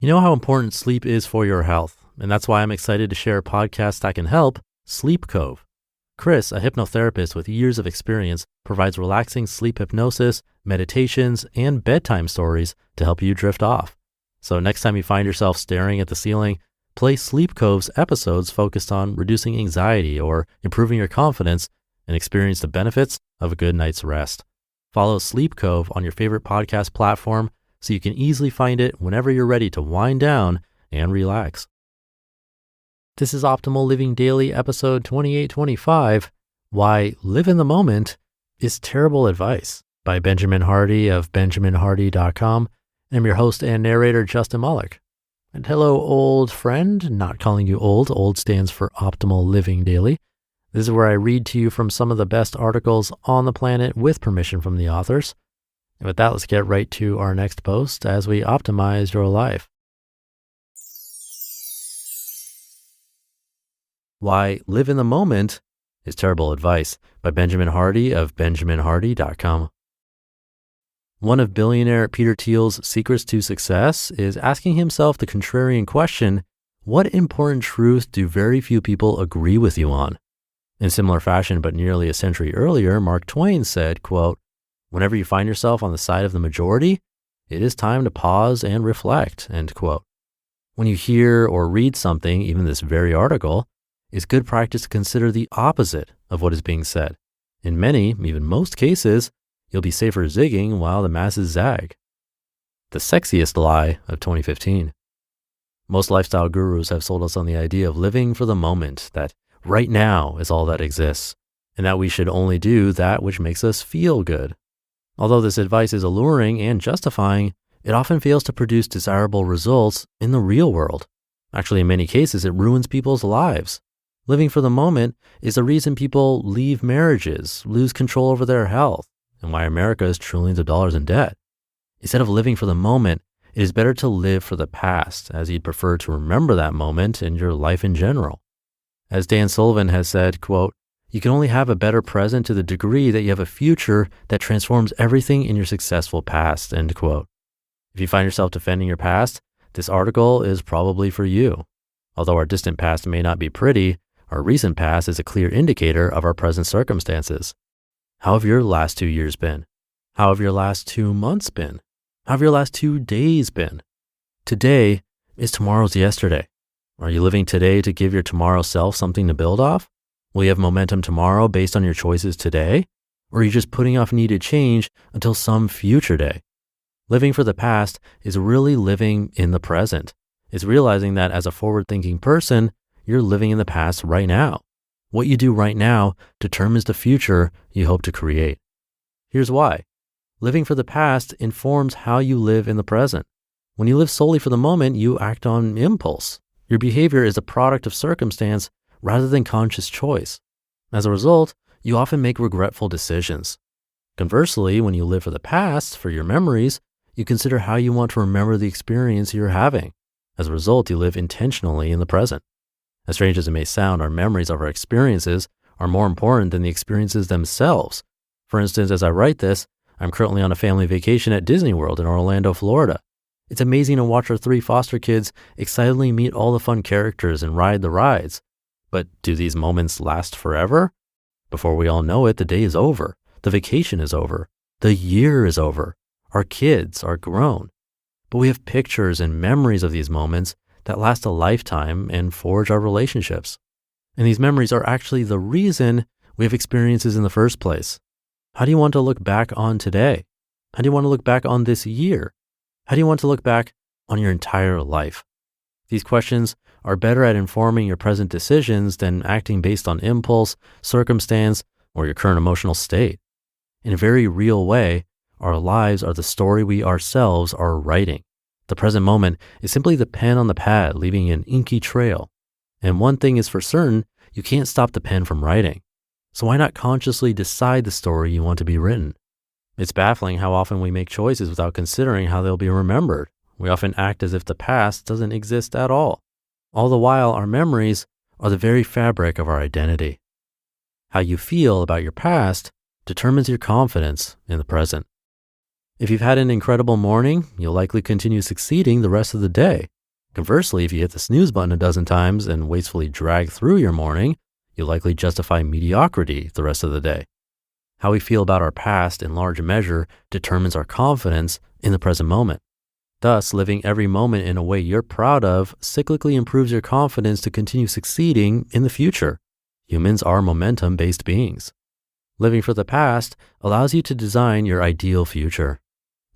You know how important sleep is for your health, and that's why I'm excited to share a podcast that can help, Sleep Cove. Chris, a hypnotherapist with years of experience, provides relaxing sleep hypnosis, meditations, and bedtime stories to help you drift off. So next time you find yourself staring at the ceiling, play Sleep Cove's episodes focused on reducing anxiety or improving your confidence and experience the benefits of a good night's rest. Follow Sleep Cove on your favorite podcast platform so you can easily find it whenever you're ready to wind down and relax. This is Optimal Living Daily, episode 2825, Why Live in the Moment is Terrible Advice, by Benjamin Hardy of benjaminhardy.com. I'm your host and narrator, Justin Malik. And hello, old friend. Not calling you old. Old stands for Optimal Living Daily. This is where I read to you from some of the best articles on the planet with permission from the authors. And with that, let's get right to our next post as we optimize your life. Why Live in the Moment is Terrible Advice, by Benjamin Hardy of benjaminhardy.com. One of billionaire Peter Thiel's secrets to success is asking himself the contrarian question, what important truth do very few people agree with you on? In similar fashion, but nearly a century earlier, Mark Twain said, quote, "Whenever you find yourself on the side of the majority, it is time to pause and reflect," end quote. When you hear or read something, even this very article, it's good practice to consider the opposite of what is being said. In many, even most cases, you'll be safer zigging while the masses zag. The sexiest lie of 2015. Most lifestyle gurus have sold us on the idea of living for the moment, that right now is all that exists, and that we should only do that which makes us feel good. Although this advice is alluring and justifying, it often fails to produce desirable results in the real world. Actually, in many cases, it ruins people's lives. Living for the moment is the reason people leave marriages, lose control over their health, and why America is trillions of dollars in debt. Instead of living for the moment, it is better to live for the past, as you'd prefer to remember that moment in your life in general. As Dan Sullivan has said, quote, "You can only have a better present to the degree that you have a future that transforms everything in your successful past," end quote. If you find yourself defending your past, this article is probably for you. Although our distant past may not be pretty, our recent past is a clear indicator of our present circumstances. How have your last 2 years been? How have your last 2 months been? How have your last 2 days been? Today is tomorrow's yesterday. Are you living today to give your tomorrow self something to build off? Will you have momentum tomorrow based on your choices today? Or are you just putting off needed change until some future day? Living for the past is really living in the present. It's realizing that as a forward-thinking person, you're living in the past right now. What you do right now determines the future you hope to create. Here's why. Living for the past informs how you live in the present. When you live solely for the moment, you act on impulse. Your behavior is a product of circumstance rather than conscious choice. As a result, you often make regretful decisions. Conversely, when you live for the past, for your memories, you consider how you want to remember the experience you're having. As a result, you live intentionally in the present. As strange as it may sound, our memories of our experiences are more important than the experiences themselves. For instance, as I write this, I'm currently on a family vacation at Disney World in Orlando, Florida. It's amazing to watch our 3 foster kids excitedly meet all the fun characters and ride the rides. But do these moments last forever? Before we all know it, the day is over. The vacation is over. The year is over. Our kids are grown. But we have pictures and memories of these moments that last a lifetime and forge our relationships. And these memories are actually the reason we have experiences in the first place. How do you want to look back on today? How do you want to look back on this year? How do you want to look back on your entire life? These questions are better at informing your present decisions than acting based on impulse, circumstance, or your current emotional state. In a very real way, our lives are the story we ourselves are writing. The present moment is simply the pen on the pad, leaving an inky trail. And one thing is for certain, you can't stop the pen from writing. So why not consciously decide the story you want to be written? It's baffling how often we make choices without considering how they'll be remembered. We often act as if the past doesn't exist at all. All the while, our memories are the very fabric of our identity. How you feel about your past determines your confidence in the present. If you've had an incredible morning, you'll likely continue succeeding the rest of the day. Conversely, if you hit the snooze button a dozen times and wastefully drag through your morning, you'll likely justify mediocrity the rest of the day. How we feel about our past in large measure determines our confidence in the present moment. Thus, living every moment in a way you're proud of cyclically improves your confidence to continue succeeding in the future. Humans are momentum-based beings. Living for the past allows you to design your ideal future.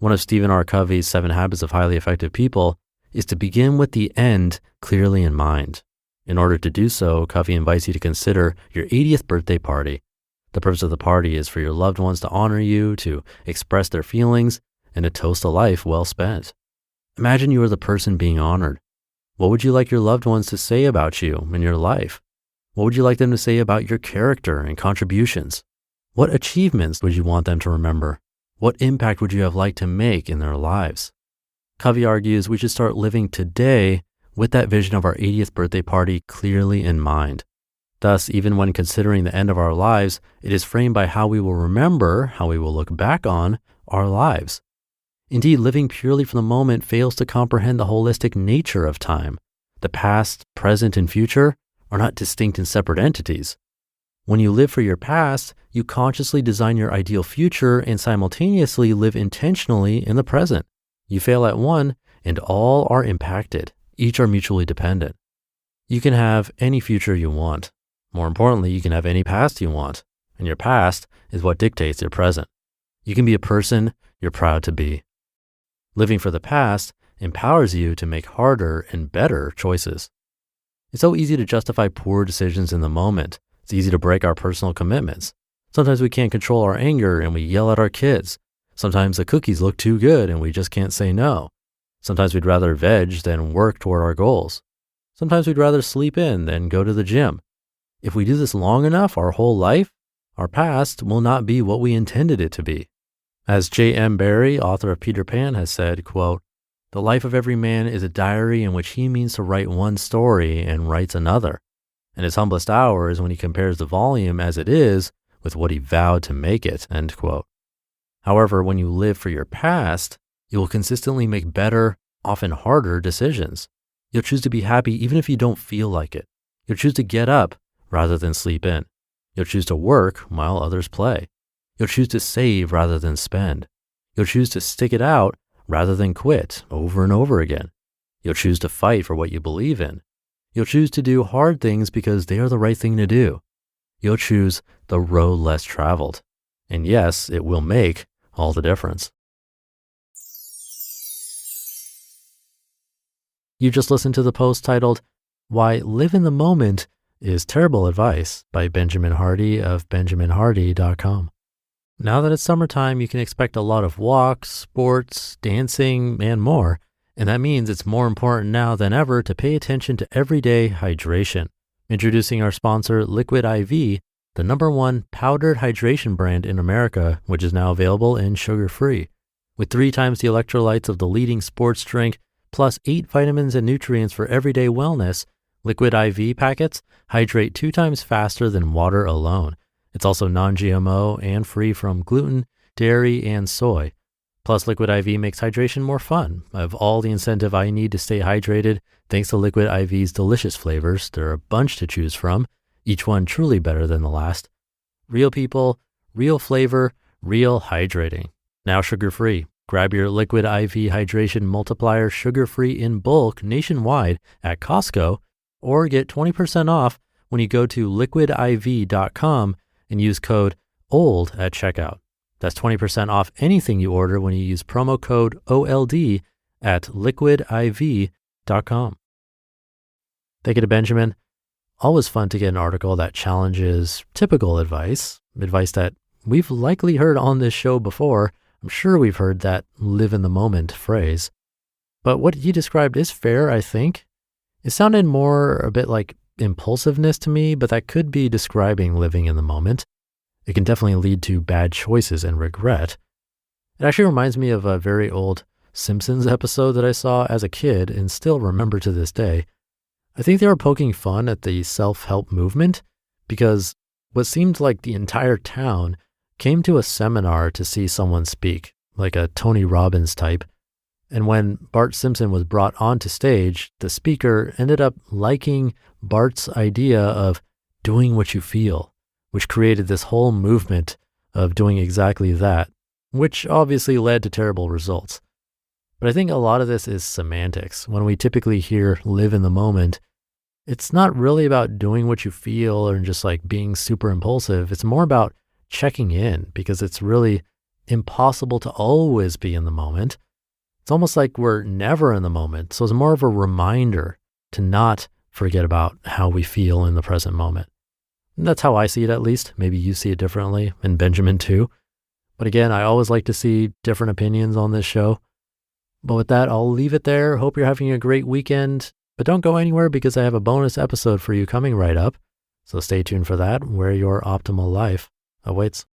One of Stephen R. Covey's 7 Habits of Highly Effective People is to begin with the end clearly in mind. In order to do so, Covey invites you to consider your 80th birthday party. The purpose of the party is for your loved ones to honor you, to express their feelings, and to toast a life well spent. Imagine you are the person being honored. What would you like your loved ones to say about you and your life? What would you like them to say about your character and contributions? What achievements would you want them to remember? What impact would you have liked to make in their lives? Covey argues we should start living today with that vision of our 80th birthday party clearly in mind. Thus, even when considering the end of our lives, it is framed by how we will remember, how we will look back on our lives. Indeed, living purely from the moment fails to comprehend the holistic nature of time. The past, present, and future are not distinct and separate entities. When you live for your past, you consciously design your ideal future and simultaneously live intentionally in the present. You fail at one, and all are impacted. Each are mutually dependent. You can have any future you want. More importantly, you can have any past you want, and your past is what dictates your present. You can be a person you're proud to be. Living for the past empowers you to make harder and better choices. It's so easy to justify poor decisions in the moment. It's easy to break our personal commitments. Sometimes we can't control our anger and we yell at our kids. Sometimes the cookies look too good and we just can't say no. Sometimes we'd rather veg than work toward our goals. Sometimes we'd rather sleep in than go to the gym. If we do this long enough, our whole life, our past will not be what we intended it to be. As J.M. Barrie, author of Peter Pan, has said, quote, "The life of every man is a diary in which he means to write one story and writes another. And his humblest hour is when he compares the volume as it is with what he vowed to make it," end quote. However, when you live for your past, you will consistently make better, often harder decisions. You'll choose to be happy even if you don't feel like it. You'll choose to get up rather than sleep in. You'll choose to work while others play. You'll choose to save rather than spend. You'll choose to stick it out rather than quit over and over again. You'll choose to fight for what you believe in. You'll choose to do hard things because they are the right thing to do. You'll choose the road less traveled. And yes, it will make all the difference. You just listened to the post titled, "Why Live in the Moment is Terrible Advice" by Benjamin Hardy of benjaminhardy.com. Now that it's summertime, you can expect a lot of walks, sports, dancing, and more. And that means it's more important now than ever to pay attention to everyday hydration. Introducing our sponsor, Liquid IV, the #1 powdered hydration brand in America, which is now available in sugar-free. With 3 times the electrolytes of the leading sports drink, plus 8 vitamins and nutrients for everyday wellness, Liquid IV packets hydrate 2 times faster than water alone. It's also non-GMO and free from gluten, dairy, and soy. Plus, Liquid IV makes hydration more fun. I have all the incentive I need to stay hydrated thanks to Liquid IV's delicious flavors. There are a bunch to choose from, each one truly better than the last. Real people, real flavor, real hydrating. Now sugar-free. Grab your Liquid IV Hydration Multiplier sugar-free in bulk nationwide at Costco, or get 20% off when you go to liquidiv.com and use code OLD at checkout. That's 20% off anything you order when you use promo code OLD at liquidiv.com. Thank you to Benjamin. Always fun to get an article that challenges typical advice that we've likely heard on this show before. I'm sure we've heard that live in the moment phrase. But what he described is fair, I think. It sounded more a bit like impulsiveness to me, but that could be describing living in the moment. It can definitely lead to bad choices and regret. It actually reminds me of a very old Simpsons episode that I saw as a kid and still remember to this day. I think they were poking fun at the self-help movement because what seemed like the entire town came to a seminar to see someone speak. like a Tony Robbins type. And when Bart Simpson was brought onto stage, the speaker ended up liking Bart's idea of doing what you feel, which created this whole movement of doing exactly that, which obviously led to terrible results. But I think a lot of this is semantics. When we typically hear live in the moment, it's not really about doing what you feel or just like being super impulsive. It's more about checking in, because it's really impossible to always be in the moment. It's almost like we're never in the moment. So it's more of a reminder to not forget about how we feel in the present moment. And that's how I see it, at least. Maybe you see it differently, and Benjamin too. But again, I always like to see different opinions on this show. But with that, I'll leave it there. Hope you're having a great weekend. But don't go anywhere, because I have a bonus episode for you coming right up. So stay tuned for that, where your optimal life awaits.